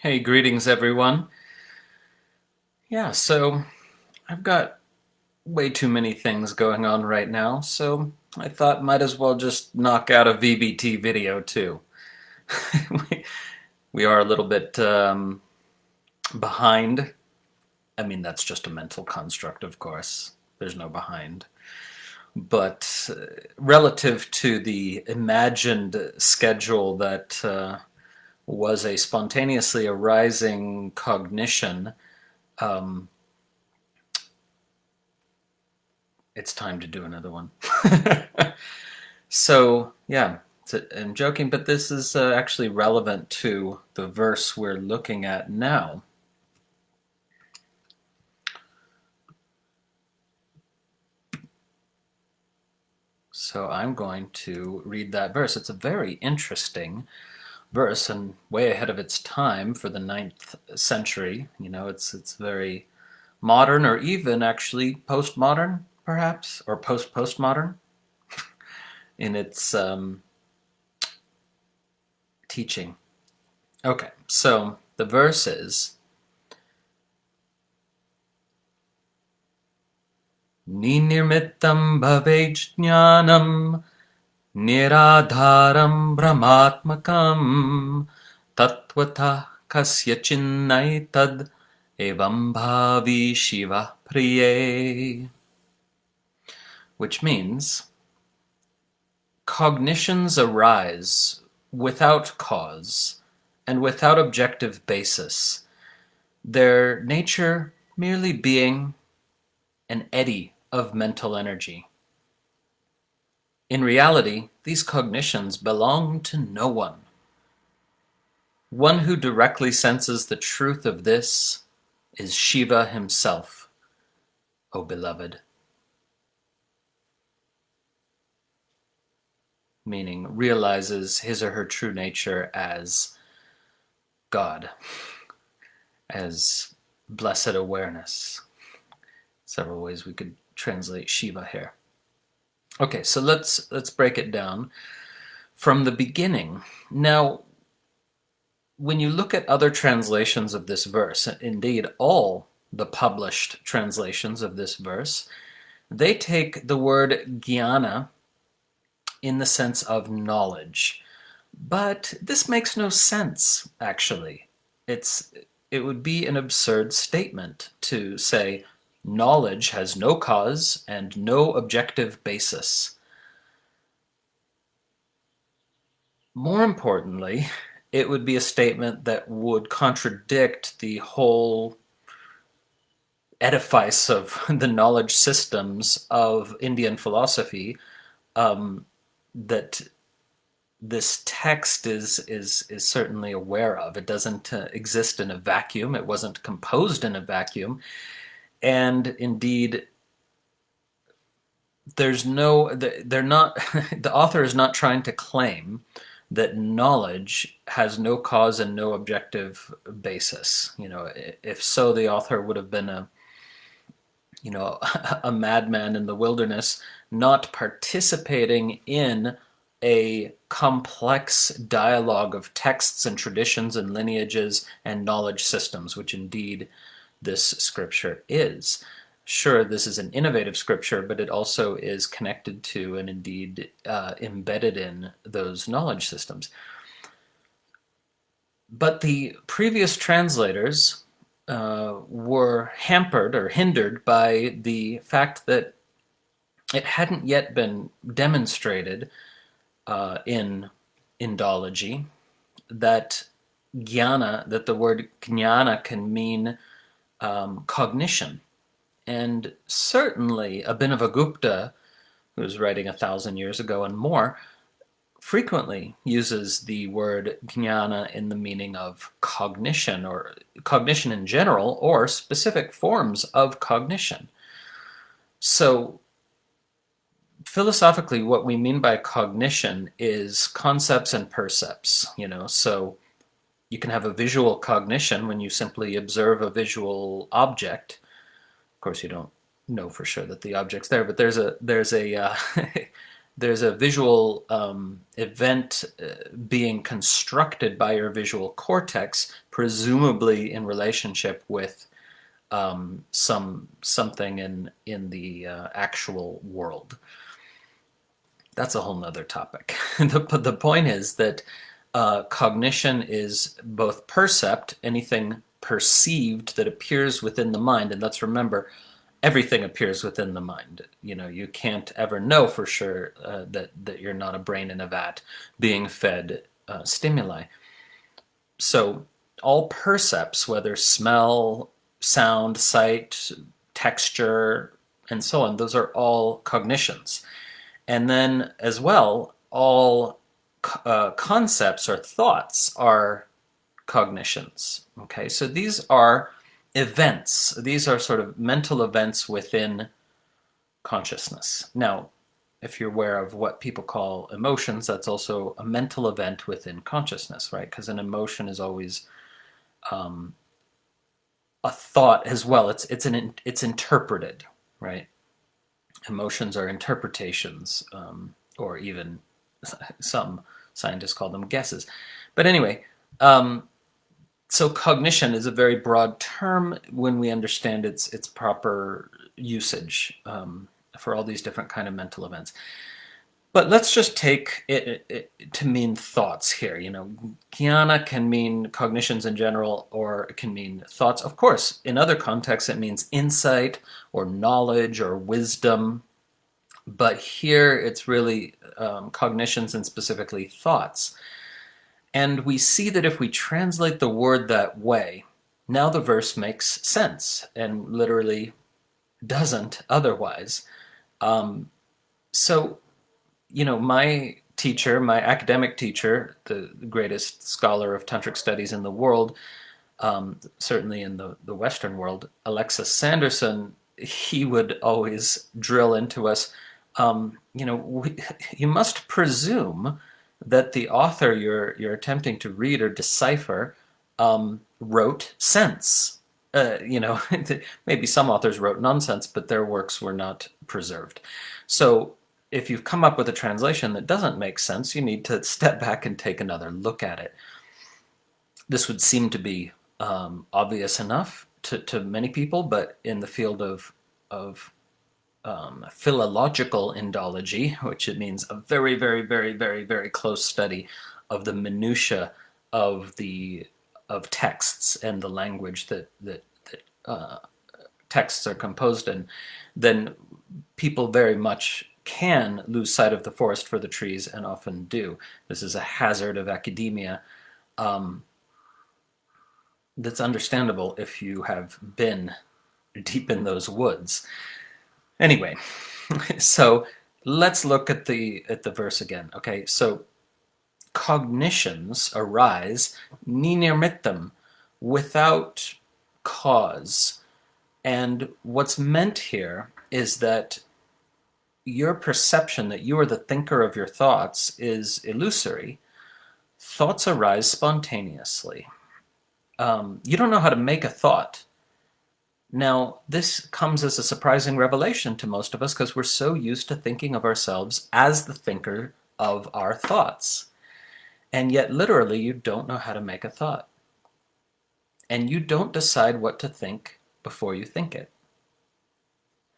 Hey, greetings everyone. Yeah, so I've got way too many things going on right now, so I thought might as well just knock out a VBT video too. we, we are a little bit behind. I mean, that's just a mental construct, of course. There's no behind. But relative to the imagined schedule that was a spontaneously arising cognition, um, it's time to do another one. So, yeah, I'm joking, but this is actually relevant to the verse we're looking at now. So I'm going to read that verse. It's a very interesting verse and way ahead of its time for the 9th century. You know, it's very modern, or even actually postmodern, perhaps, or postmodern in its teaching. Okay, so the verse is ninirmittaṃ bhavej jñānaṃ nirādhāraṃ bhramātmakam tattvataḥ kasyacin naitad evaṃbhāvī śivaḥ priye, which means cognitions arise without cause and without objective basis, their nature merely being an eddy of mental energy. In reality, these cognitions belong to no one. One who directly senses the truth of this is Śiva himself, O beloved. Meaning realizes his or her true nature as God, as blessed awareness. Several ways we could translate Śiva here. Okay, so let's break it down from the beginning. Now, when you look at other translations of this verse, indeed all the published translations of this verse, they take the word jnana in the sense of knowledge. But this makes no sense, actually. It would be an absurd statement to say knowledge has no cause and no objective basis. More importantly, it would be a statement that would contradict the whole edifice of the knowledge systems of Indian philosophy, that this text is certainly aware of. It doesn't exist in a vacuum. It wasn't composed in a vacuum. And indeed, they're not, the author is not trying to claim that knowledge has no cause and no objective basis. You know, if so, the author would have been a madman in the wilderness, not participating in a complex dialogue of texts and traditions and lineages and knowledge systems, which indeed this scripture is. Sure, this is an innovative scripture, but it also is connected to and indeed embedded in those knowledge systems. But the previous translators were hampered or hindered by the fact that it hadn't yet been demonstrated in Indology that the word jnana can mean cognition. And certainly Abhinavagupta, who was writing 1,000 years ago and more, frequently uses the word jnana in the meaning of cognition, or cognition in general, or specific forms of cognition. So philosophically, what we mean by cognition is concepts and percepts, so you can have a visual cognition when you simply observe a visual object. Of course, you don't know for sure that the object's there, but there's a there's a visual event being constructed by your visual cortex presumably in relationship with something in the actual world. That's a whole nother topic. The point is that cognition is both percept, anything perceived that appears within the mind, and let's remember, everything appears within the mind. You can't ever know for sure that you're not a brain in a vat being fed stimuli. So all percepts, whether smell, sound, sight, texture, and so on, those are all cognitions. And then as well, all concepts or thoughts are cognitions. Okay, so these are events. These are sort of mental events within consciousness. Now, if you're aware of what people call emotions, that's also a mental event within consciousness, right? Because an emotion is always a thought as well. It's interpreted, right? Emotions are interpretations, or even some scientists call them guesses. But anyway, so cognition is a very broad term when we understand its proper usage for all these different kind of mental events. But let's just take it to mean thoughts here. Jnana can mean cognitions in general, or it can mean thoughts. Of course, in other contexts, it means insight or knowledge or wisdom. But here, it's really cognitions and specifically thoughts. And we see that if we translate the word that way, now the verse makes sense and literally doesn't otherwise. So, my teacher, my academic teacher, the greatest scholar of tantric studies in the world, certainly in the Western world, Alexis Sanderson, he would always drill into us, you must presume that the author you're attempting to read or decipher wrote sense. Maybe some authors wrote nonsense, but their works were not preserved. So if you've come up with a translation that doesn't make sense, you need to step back and take another look at it. This would seem to be obvious enough to many people, but in the field of philological Indology, which it means a very, very, very, very, very close study of the minutiae of texts and the language that texts are composed in, then people very much can lose sight of the forest for the trees, and often do. This is a hazard of academia that's understandable if you have been deep in those woods. Anyway, so let's look at the verse again. Okay, so cognitions arise ninirmittaṃ, without cause. And what's meant here is that your perception that you are the thinker of your thoughts is illusory. Thoughts arise spontaneously. You don't know how to make a thought. Now, this comes as a surprising revelation to most of us because we're so used to thinking of ourselves as the thinker of our thoughts. And yet, literally, you don't know how to make a thought. And you don't decide what to think before you think it.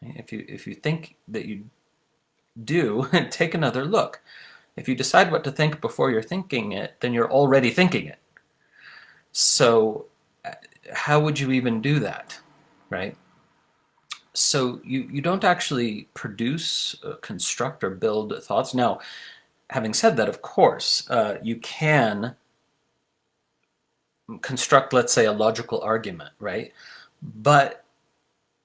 If you think that you do, take another look. If you decide what to think before you're thinking it, then you're already thinking it. So how would you even do that, right? So you don't actually produce, construct, or build thoughts. Now, having said that, of course, you can construct, let's say, a logical argument, right? But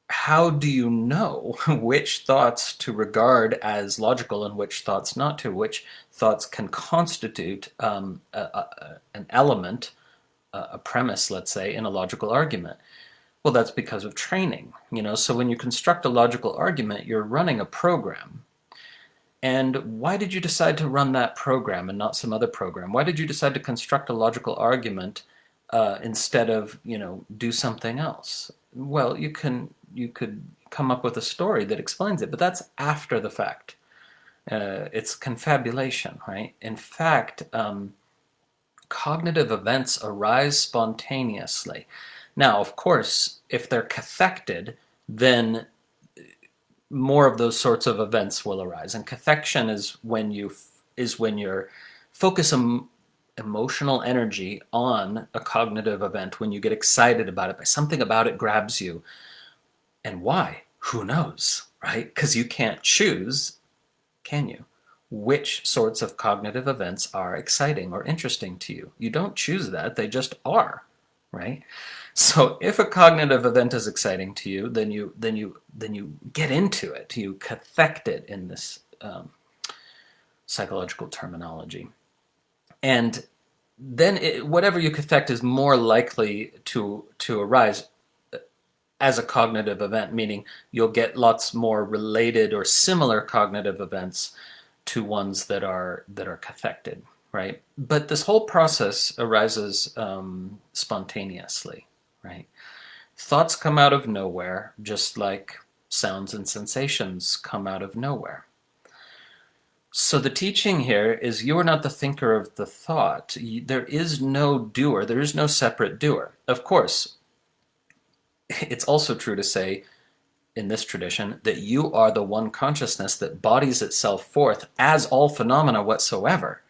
how do you know which thoughts to regard as logical and which thoughts not to? Which thoughts can constitute an element, a premise, let's say, in a logical argument? Well, that's because of training. So when you construct a logical argument, you're running a program. And why did you decide to run that program and not some other program? Why did you decide to construct a logical argument instead of, do something else? Well, you could come up with a story that explains it, but that's after the fact. It's confabulation, right? In fact, cognitive events arise spontaneously. Now, of course, if they're cathected, then more of those sorts of events will arise. And cathection is when you focus emotional energy on a cognitive event, when you get excited about it, by something about it grabs you. And why? Who knows, right? Because you can't choose, can you, which sorts of cognitive events are exciting or interesting to you. You don't choose that, they just are, right? So if a cognitive event is exciting to you, then you get into it, you cathect it in this psychological terminology. And then whatever you cathect is more likely to arise as a cognitive event, meaning you'll get lots more related or similar cognitive events to ones that are cathected, right? But this whole process arises spontaneously, right? Thoughts come out of nowhere, just like sounds and sensations come out of nowhere. So the teaching here is you are not the thinker of the thought. There is no doer. There is no separate doer. Of course, it's also true to say in this tradition that you are the one consciousness that bodies itself forth as all phenomena whatsoever.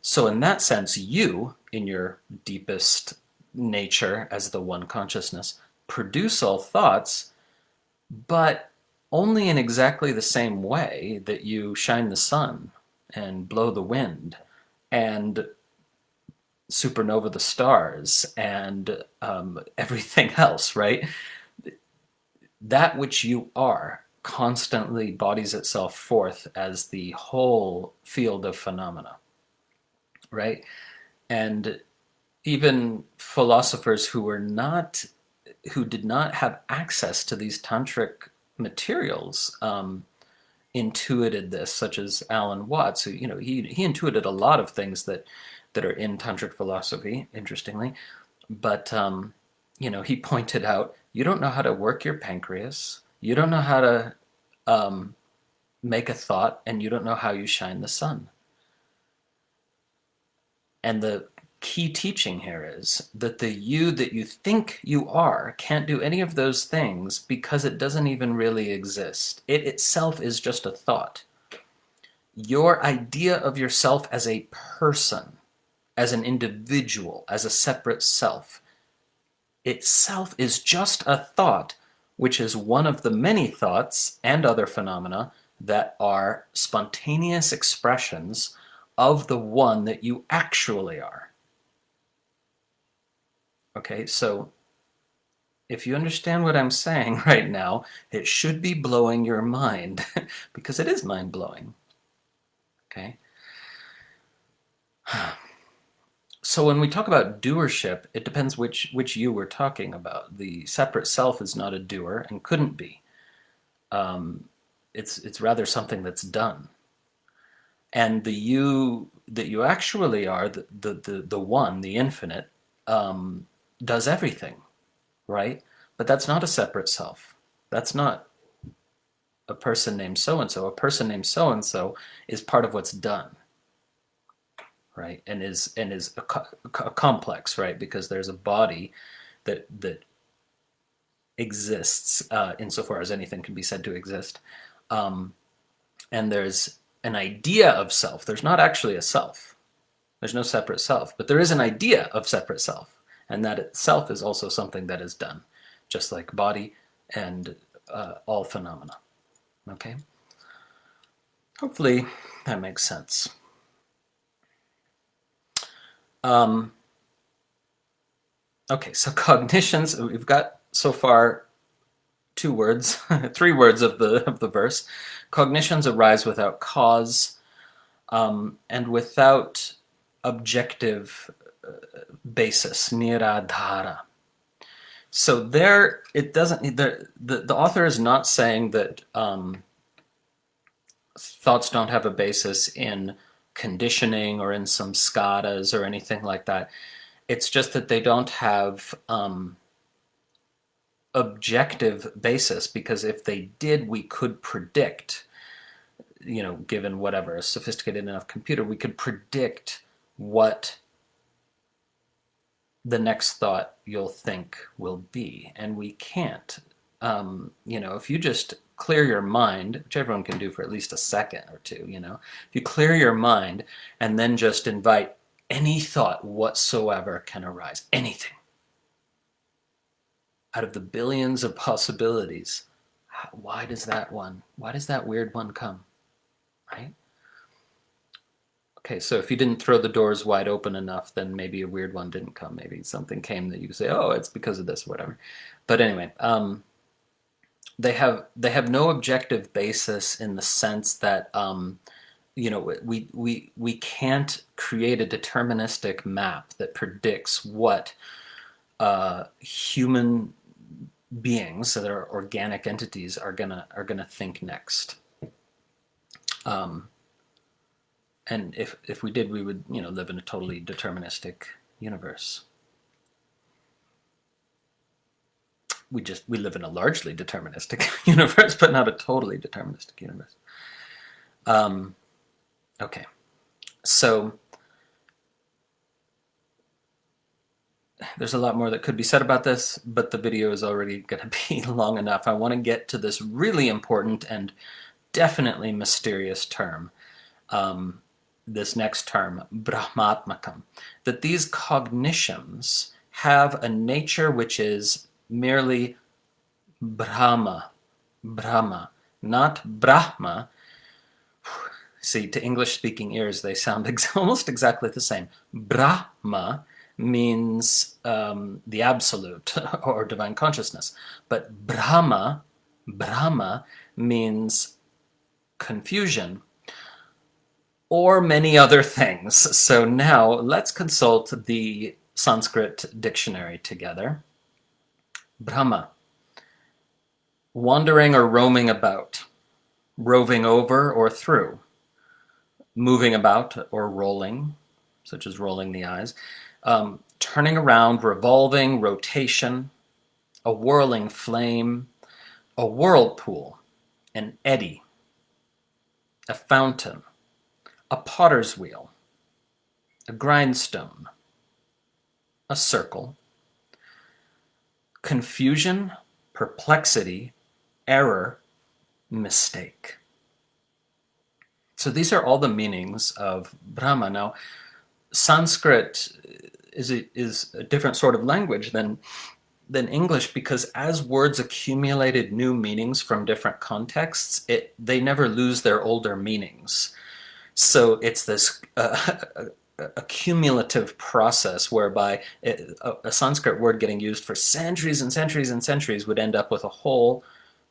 So in that sense, you, in your deepest nature as the one consciousness, produce all thoughts, but only in exactly the same way that you shine the sun and blow the wind and supernova the stars and everything else, right? That which you are constantly bodies itself forth as the whole field of phenomena, right? And even philosophers who did not have access to these tantric materials intuited this, such as Alan Watts, who he intuited a lot of things that are in tantric philosophy, interestingly, but he pointed out, you don't know how to work your pancreas, you don't know how to make a thought, and you don't know how you shine the sun. And the key teaching here is that the you that you think you are can't do any of those things because it doesn't even really exist. It itself is just a thought. Your idea of yourself as a person, as an individual, as a separate self, itself is just a thought, which is one of the many thoughts and other phenomena that are spontaneous expressions of the one that you actually are. Okay, so if you understand what I'm saying right now, it should be blowing your mind because it is mind-blowing. Okay? So when we talk about doership, it depends which you we're talking about. The separate self is not a doer and couldn't be. It's rather something that's done. And the you that you actually are, the one, the infinite, does everything, right? But that's not a separate self. That's not a person named so-and-so. A person named so-and-so is part of what's done, right? And is a complex, right? Because there's a body that exists insofar as anything can be said to exist. And there's an idea of self. There's not actually a self. There's no separate self, but there is an idea of separate self. And that itself is also something that is done, just like body and all phenomena. Okay? Hopefully that makes sense. Okay, so cognitions, we've got so far 2 words, 3 words of the verse. Cognitions arise without cause and without objective basis, nirādhāraṃ. So there, it doesn't. The author is not saying that thoughts don't have a basis in conditioning or in some skadas or anything like that. It's just that they don't have objective basis, because if they did, we could predict, given whatever, a sophisticated enough computer, we could predict what the next thought you'll think will be. And we can't. If you just clear your mind, which everyone can do for at least a second or two, if you clear your mind and then just invite any thought whatsoever can arise, anything, out of the billions of possibilities, why does that weird one come, right? Okay, so if you didn't throw the doors wide open enough, then maybe a weird one didn't come. Maybe something came that you could say, oh, it's because of this, whatever. But anyway, they have no objective basis in the sense that we can't create a deterministic map that predicts what human beings that are organic entities are gonna think next. And if we did, we would live in a totally deterministic universe. We live in a largely deterministic universe, but not a totally deterministic universe. Okay, so there's a lot more that could be said about this, but the video is already going to be long enough. I want to get to this really important and definitely mysterious term, this next term, bhramātmakam, that these cognitions have a nature which is merely Brahma, not Brahma. See, to English-speaking ears, they sound almost exactly the same. Brahma means the absolute or divine consciousness, but Brahma means confusion or many other things. So now let's consult the Sanskrit dictionary together. Brahma, wandering or roaming about, roving over or through, moving about or rolling, such as rolling the eyes, turning around, revolving, rotation, a whirling flame, a whirlpool, an eddy, a fountain, a potter's wheel, a grindstone, a circle, confusion, perplexity, error, mistake. So these are all the meanings of Brahma. Now, Sanskrit is a different sort of language than English, because as words accumulated new meanings from different contexts, they never lose their older meanings. So it's this a cumulative process whereby a Sanskrit word getting used for centuries and centuries and centuries would end up with a whole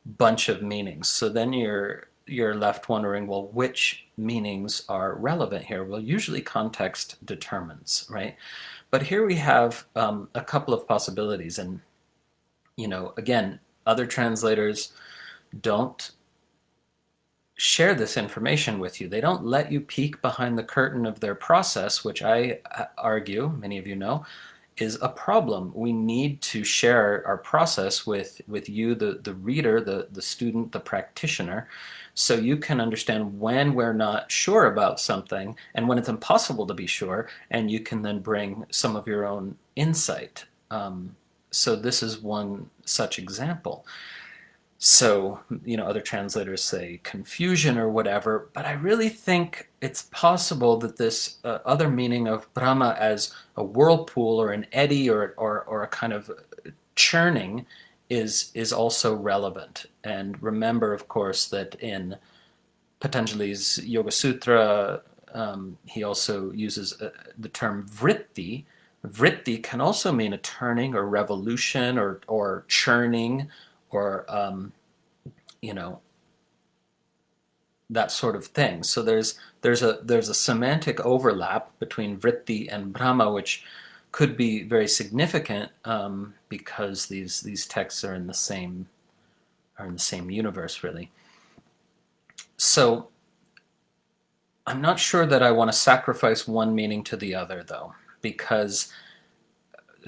bunch of meanings. So then you're left wondering, well, which meanings are relevant here? Well, usually context determines, right? But here we have a couple of possibilities, and again, other translators don't share this information with you. They don't let you peek behind the curtain of their process, which I argue, many of you know, is a problem. We need to share our process with you, the reader, the student, the practitioner, so you can understand when we're not sure about something and when it's impossible to be sure, and you can then bring some of your own insight. So this is one such example. So, other translators say confusion or whatever, but I really think it's possible that this other meaning of Brahma as a whirlpool or an eddy or a kind of churning is also relevant. And remember, of course, that in Patanjali's Yoga Sutra, he also uses the term vritti. Vritti can also mean a turning or revolution or churning, or that sort of thing. So there's a semantic overlap between vritti and Brahma, which could be very significant because these texts are in the same universe, really. So I'm not sure that I want to sacrifice one meaning to the other, though, because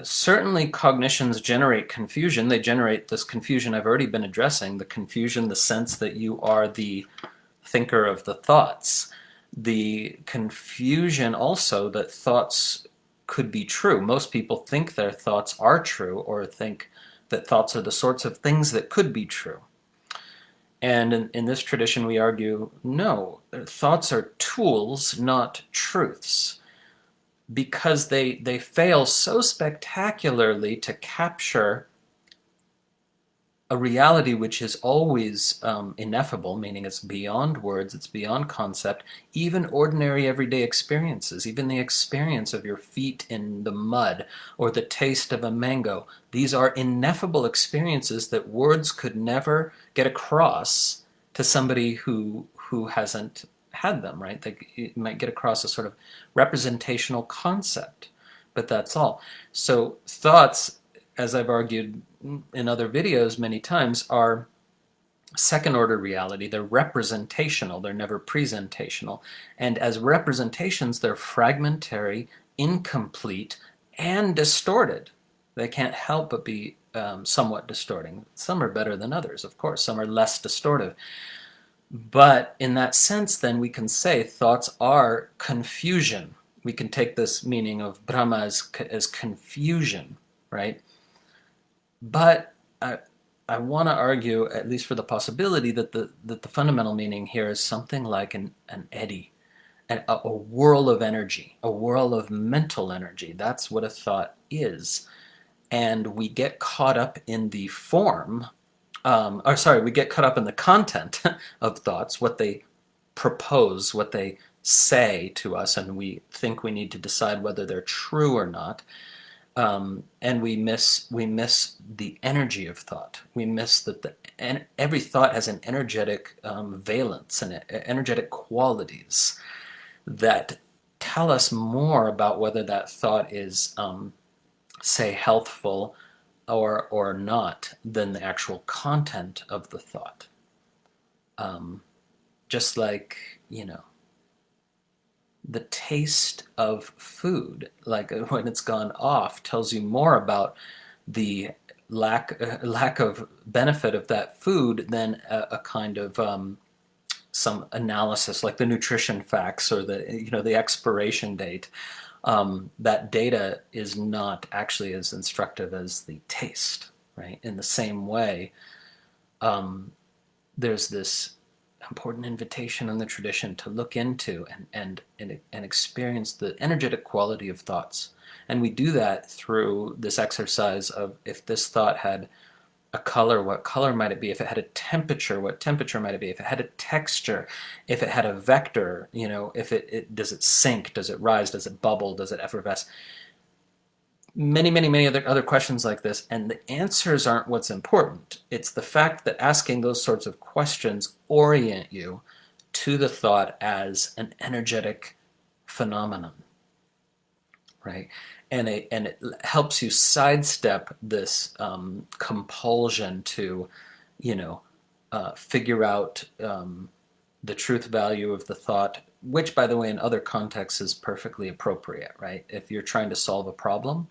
certainly cognitions generate confusion. They generate this confusion I've already been addressing, the confusion, the sense that you are the thinker of the thoughts. The confusion also that thoughts could be true. Most people think their thoughts are true, or think that thoughts are the sorts of things that could be true. And in this tradition, we argue, no, thoughts are tools, not truths, because they fail so spectacularly to capture a reality which is always ineffable, meaning it's beyond words, it's beyond concept, even ordinary everyday experiences, even the experience of your feet in the mud or the taste of a mango. These are ineffable experiences that words could never get across to somebody who hasn't had them, right? They might get across a sort of representational concept, but that's all. So thoughts, as I've argued in other videos many times, are second-order reality. They're representational. They're never presentational. And as representations, they're fragmentary, incomplete, and distorted. They can't help but be somewhat distorting. Some are better than others, of course. Some are less distortive. But in that sense, then, we can say thoughts are confusion. We can take this meaning of Brahma as confusion, right? But I want to argue, at least for the possibility, that the fundamental meaning here is something like an eddy, a whirl of energy, a whirl of mental energy. That's what a thought is. And we get caught up in the form, we get caught up in the content of thoughts, what they propose, what they say to us, and we think we need to decide whether they're true or not. And we miss the energy of thought. We miss that every thought has an energetic valence and energetic qualities that tell us more about whether that thought is, say, healthful or not than the actual content of the thought. Just like, the taste of food, like when it's gone off, tells you more about the lack of benefit of that food than a kind of some analysis, like the nutrition facts or the expiration date. That data is not actually as instructive as the taste, right? In the same way, there's this important invitation in the tradition to look into and experience the energetic quality of thoughts. And we do that through this exercise of, if this thought had a color, what color might it be? If it had a temperature, what temperature might it be? If it had a texture, if it had a vector, if does it sink, does it rise, does it bubble, does it effervesce? Many other questions like this, and the answers aren't what's important. It's the fact that asking those sorts of questions orient you to the thought as an energetic phenomenon, right? And it helps you sidestep this compulsion to, figure out the truth value of the thought, which, by the way, in other contexts is perfectly appropriate, right? If you're trying to solve a problem,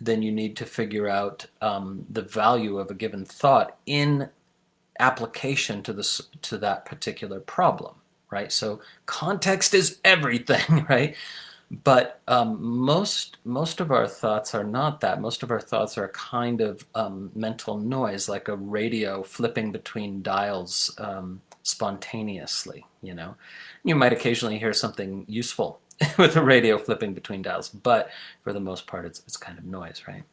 then you need to figure out the value of a given thought in application to that particular problem, right? So context is everything, right? But most of our thoughts are not that. Most of our thoughts are a kind of mental noise, like a radio flipping between dials spontaneously. You might occasionally hear something useful with a radio flipping between dials, but for the most part, it's kind of noise, right?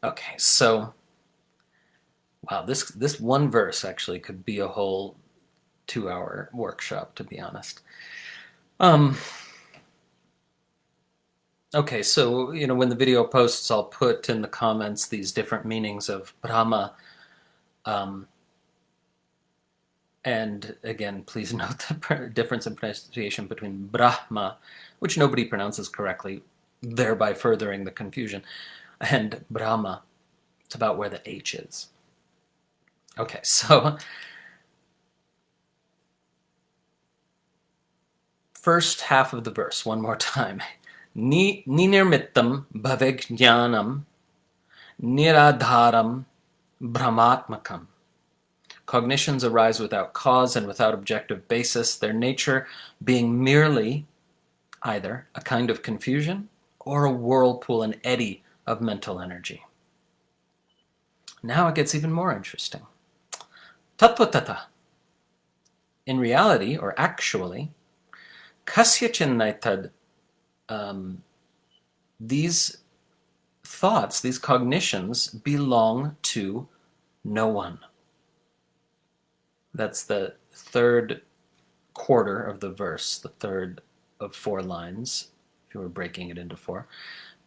Okay, so wow, this one verse actually could be a whole 2-hour workshop, to be honest. Okay, so when the video posts, I'll put in the comments these different meanings of Brahma. And again, please note the difference in pronunciation between Brahma, which nobody pronounces correctly, thereby furthering the confusion, and Brahma. It's about where the H is. Okay, so first half of the verse, one more time. Ninirmittaṃ bhavej jñānaṃ, nirādhāraṃ, bhramātmakam. Cognitions arise without cause and without objective basis, their nature being merely either a kind of confusion or a whirlpool, an eddy of mental energy. Now it gets even more interesting. Tattvataḥ. In reality, or actually, kasyacin naitad, these thoughts, these cognitions, belong to no one. That's the third quarter of the verse, the third of 4 lines, if you were breaking it into 4.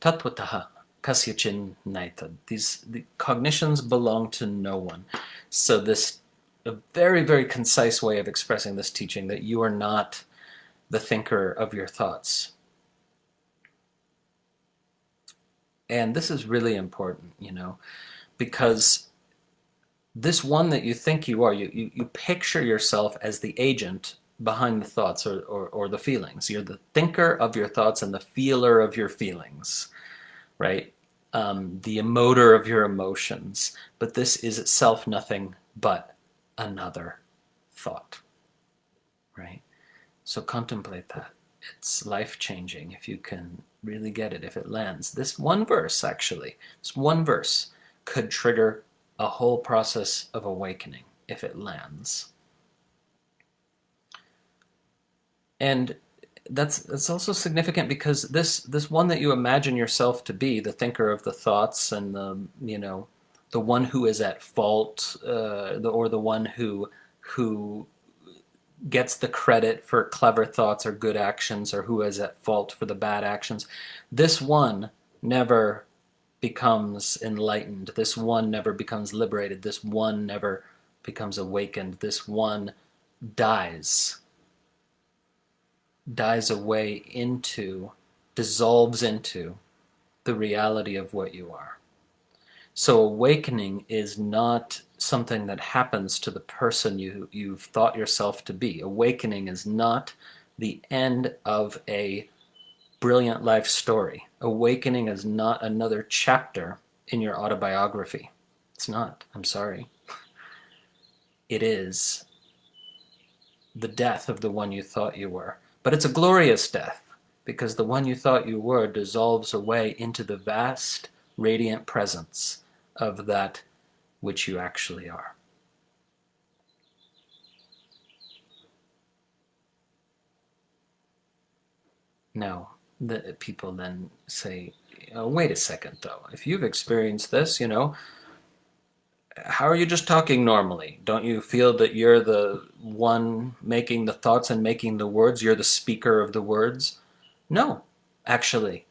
Tattvataḥ, kasyacin naitad. The cognitions belong to no one. So this, a very, very concise way of expressing this teaching, that you are not the thinker of your thoughts. And this is really important, because this one that you think you are, you picture yourself as the agent behind the thoughts or the feelings. You're the thinker of your thoughts and the feeler of your feelings, right? The emoter of your emotions. But this is itself nothing but another thought, right? So contemplate that. It's life-changing if you can really get it, if it lands. This one verse, actually, this one verse could trigger a whole process of awakening if it lands. And that's also significant because this one that you imagine yourself to be, the thinker of the thoughts and the one who is at fault, or the one who gets the credit for clever thoughts or good actions, or who is at fault for the bad actions, this one never becomes enlightened. This one never becomes liberated. This one never becomes awakened. This one dies away into, dissolves into the reality of what you are. So awakening is not something that happens to the person you've thought yourself to be. Awakening is not the end of a brilliant life story. Awakening is not another chapter in your autobiography. It's not. I'm sorry. It is the death of the one you thought you were. But it's a glorious death, because the one you thought you were dissolves away into the vast, radiant presence of that which you actually are. Now, the people then say, wait a second though, if you've experienced this, how are you just talking normally? Don't you feel that you're the one making the thoughts and making the words? You're the speaker of the words? No, actually.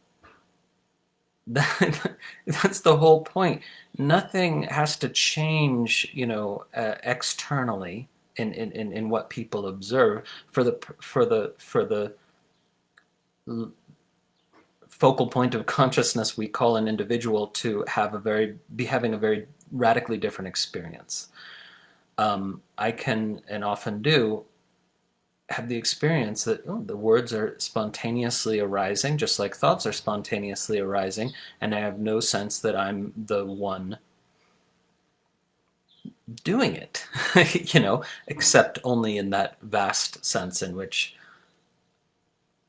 That's the whole point. Nothing has to change, externally in what people observe for the focal point of consciousness we call an individual to be having a very radically different experience. I can, and often do, have the experience that the words are spontaneously arising, just like thoughts are spontaneously arising, and I have no sense that I'm the one doing it, except only in that vast sense in which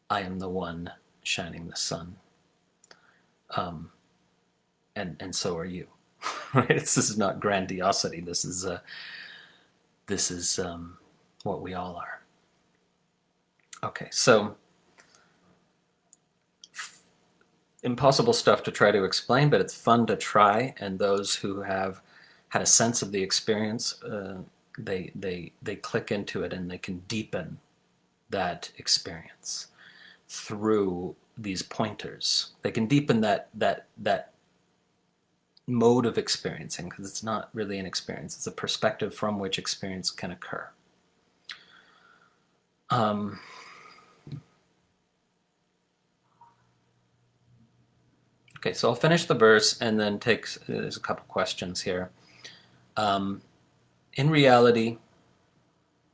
I am the one shining the sun. And so are you. Right? This is not grandiosity. This is what we all are. Okay, so impossible stuff to try to explain, but it's fun to try. And those who have had a sense of the experience, they click into it and they can deepen that experience through these pointers. They can deepen that mode of experiencing, because it's not really an experience. It's a perspective from which experience can occur. Okay, so I'll finish the verse and then there's a couple questions here. In reality,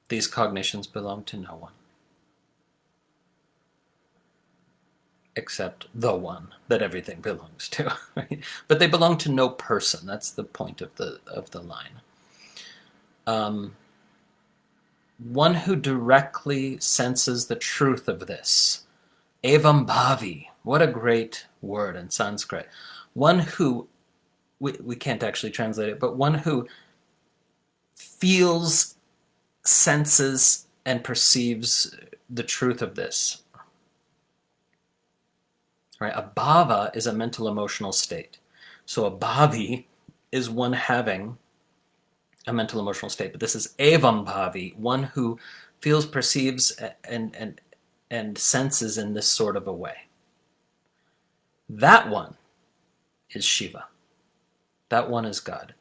these cognitions belong to no one, except the one that everything belongs to. Right? But they belong to no person. That's the point of the line. One who directly senses the truth of this Evaṃbhāvī. What a great word in Sanskrit. One who, we can't actually translate it, but one who feels, senses, and perceives the truth of this. Right? A bhava is a mental emotional state. So a bhavi is one having a mental emotional state. But this is evaṃbhāvī, one who feels, perceives, and senses in this sort of a way. That one is Śiva. That one is God.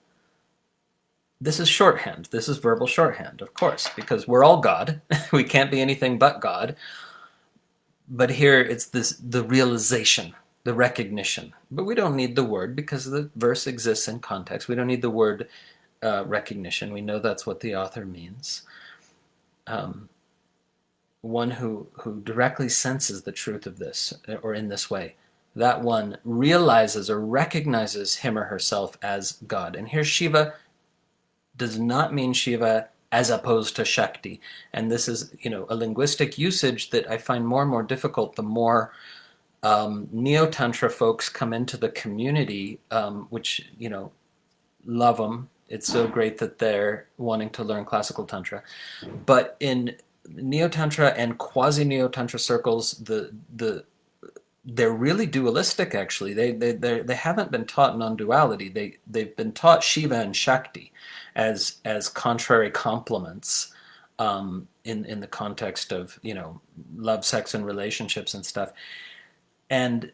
This is shorthand. This is verbal shorthand, of course, because we're all God. We can't be anything but God. But here it's the realization, the recognition. But we don't need the word because the verse exists in context. We don't need the word recognition. We know that's what the author means. One who directly senses the truth of this, or in this way, that one realizes or recognizes him or herself as God. And here Śiva does not mean Śiva as opposed to Shakti. And this is, a linguistic usage that I find more and more difficult the more Neo-Tantra folks come into the community, which, love them. It's so great that they're wanting to learn classical Tantra. But in Neo-Tantra and quasi-Neo-Tantra circles, they're really dualistic, actually. They haven't been taught non-duality. They've been taught Śiva and Shakti as contrary complements in the context of love, sex, and relationships and stuff. And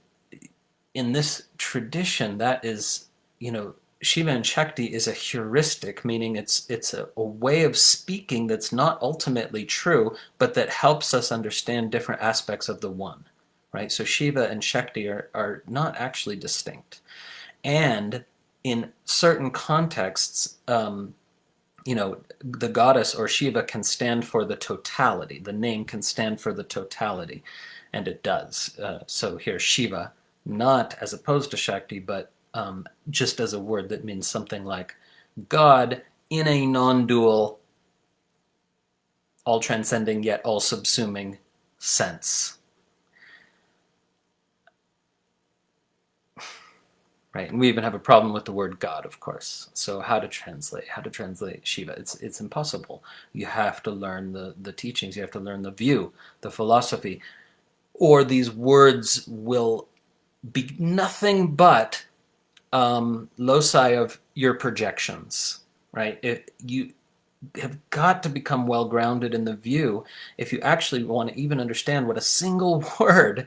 in this tradition, that is Śiva and Shakti is a heuristic, meaning it's a way of speaking that's not ultimately true, but that helps us understand different aspects of the one. Right? So Śiva and Shakti are not actually distinct. And in certain contexts, the goddess or Śiva can stand for the totality. The name can stand for the totality, and it does. So here, Śiva, not as opposed to Shakti, but just as a word that means something like God in a non-dual, all-transcending yet all-subsuming sense. Right, and we even have a problem with the word God, of course. So how to translate Śiva? It's impossible. You have to learn the teachings. You have to learn the view, the philosophy, or these words will be nothing but loci of your projections. Right? You have got to become well grounded in the view if you actually want to even understand what a single word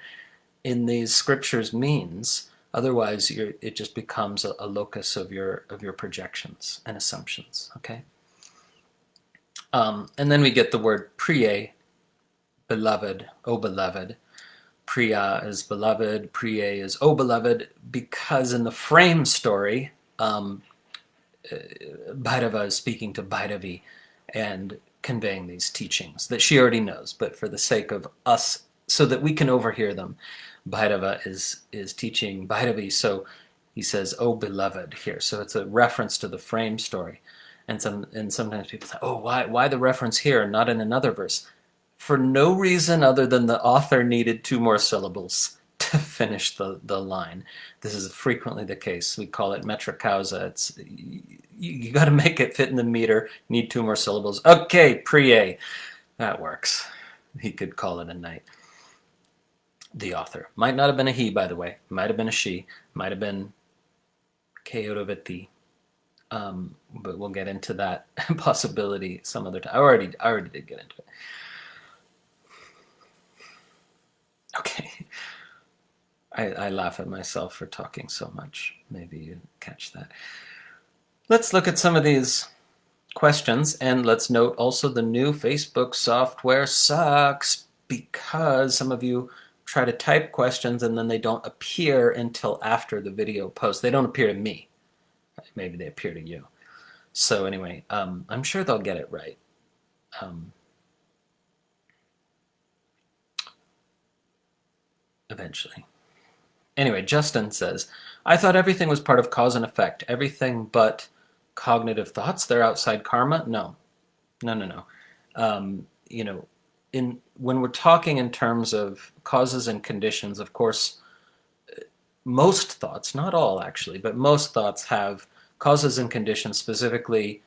in these scriptures means. Otherwise, it just becomes a locus of your projections and assumptions. Okay, and then we get the word priye, beloved, O beloved. Priya is beloved. Priye is O beloved, because in the frame story, Bhairava is speaking to Bhairavi and conveying these teachings that she already knows, but for the sake of us, so that we can overhear them. Bhairava is teaching Bhairavi, so he says, "Oh beloved" here. So it's a reference to the frame story, and sometimes people say, "Oh, why the reference here and not in another verse?" For no reason other than the author needed 2 more syllables to finish the line. This is frequently the case. We call it metric causa. It's you got to make it fit in the meter. Need 2 more syllables. Okay, priye, that works. He could call it a night. The author. Might not have been a he, by the way. Might have been a she. Might have been Keodoviti. But we'll get into that possibility some other time. I already did get into it. Okay. I laugh at myself for talking so much. Maybe you catch that. Let's look at some of these questions, and let's note also the new Facebook software sucks, because some of you try to type questions and then they don't appear until after the video post. They don't appear to me. Maybe they appear to you. So anyway, I'm sure they'll get it right. Eventually. Anyway, Justin says, I thought everything was part of cause and effect. Everything but cognitive thoughts, they're outside karma? No. when we're talking in terms of causes and conditions, of course, most thoughts, not all actually, but most thoughts have causes and conditions. Specifically,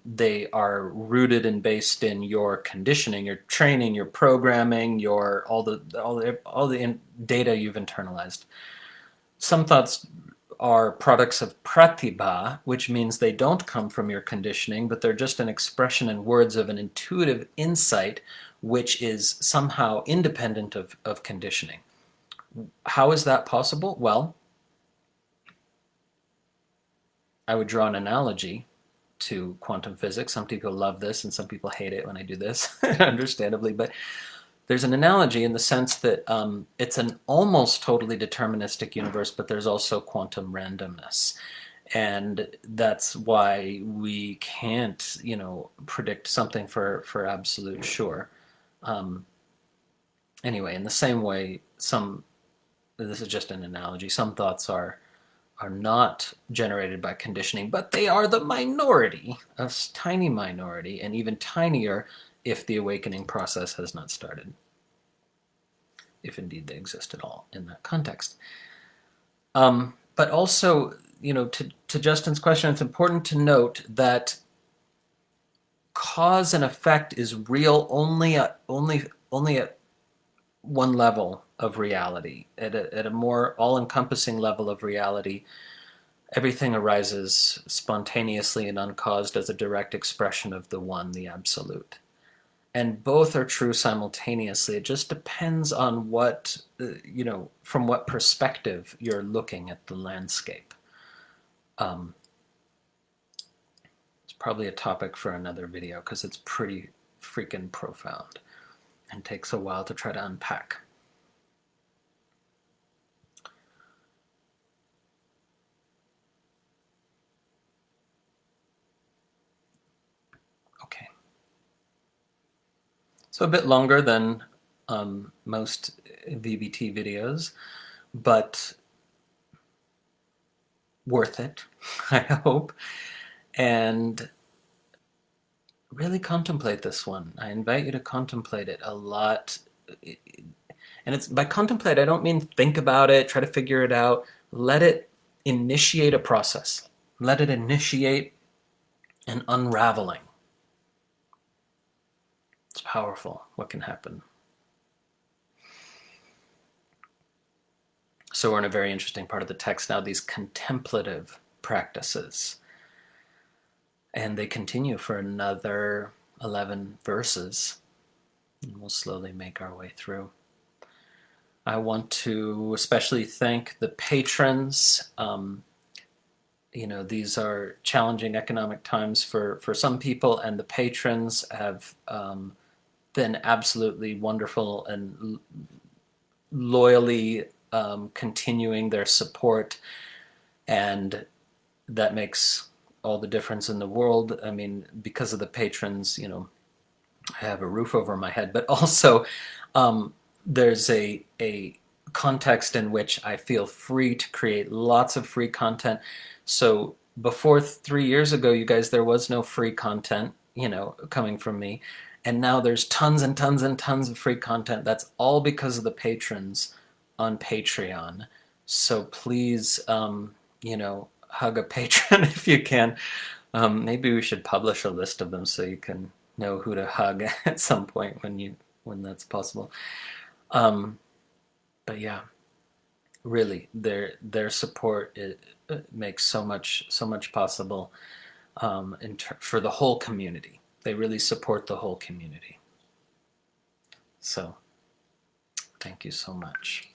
they are rooted and based in your conditioning, your training, your programming, your all the data you've internalized. Some thoughts are products of pratibha, which means they don't come from your conditioning, but they're just an expression in words of an intuitive insight, which is somehow independent of conditioning. How is that possible? Well, I would draw an analogy to quantum physics. Some people love this and some people hate it when I do this, understandably, but there's an analogy in the sense that it's an almost totally deterministic universe, but there's also quantum randomness. And that's why we can't, predict something for absolute sure. Anyway, in the same way, this is just an analogy, some thoughts are not generated by conditioning, but they are the minority, a tiny minority, and even tinier if the awakening process has not started, if indeed they exist at all in that context. But also, to Justin's question, it's important to note that cause and effect is real only at one level of reality. At a more all-encompassing level of reality, everything arises spontaneously and uncaused as a direct expression of the one, the absolute. And both are true simultaneously. It just depends on what, from what perspective you're looking at the landscape. It's probably a topic for another video because it's pretty freaking profound and takes a while to try to unpack. Okay. So a bit longer than most VBT videos, but worth it, I hope. And really contemplate this one. I invite you to contemplate it a lot. And it's by contemplate, I don't mean think about it, try to figure it out. Let it initiate a process. Let it initiate an unraveling. It's powerful what can happen. So we're in a very interesting part of the text now, these contemplative practices. And they continue for another 11 verses. And we'll slowly make our way through. I want to especially thank the patrons. These are challenging economic times for some people, and the patrons have been absolutely wonderful and loyally continuing their support, and that makes all the difference in the world. I mean, because of the patrons, I have a roof over my head, but also there's a context in which I feel free to create lots of free content. So before 3 years ago, you guys, there was no free content, coming from me. And now there's tons and tons and tons of free content. That's all because of the patrons on Patreon. So please, hug a patron if you can. Maybe we should publish a list of them so you can know who to hug at some point when that's possible. But yeah, really, their support makes so much possible for the whole community. They really support the whole community. So, thank you so much.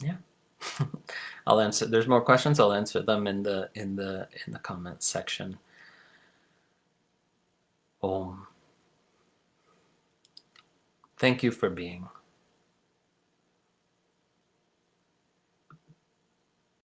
Yeah, I'll answer. There's more questions. I'll answer them in the comments section. Om. Thank you for being.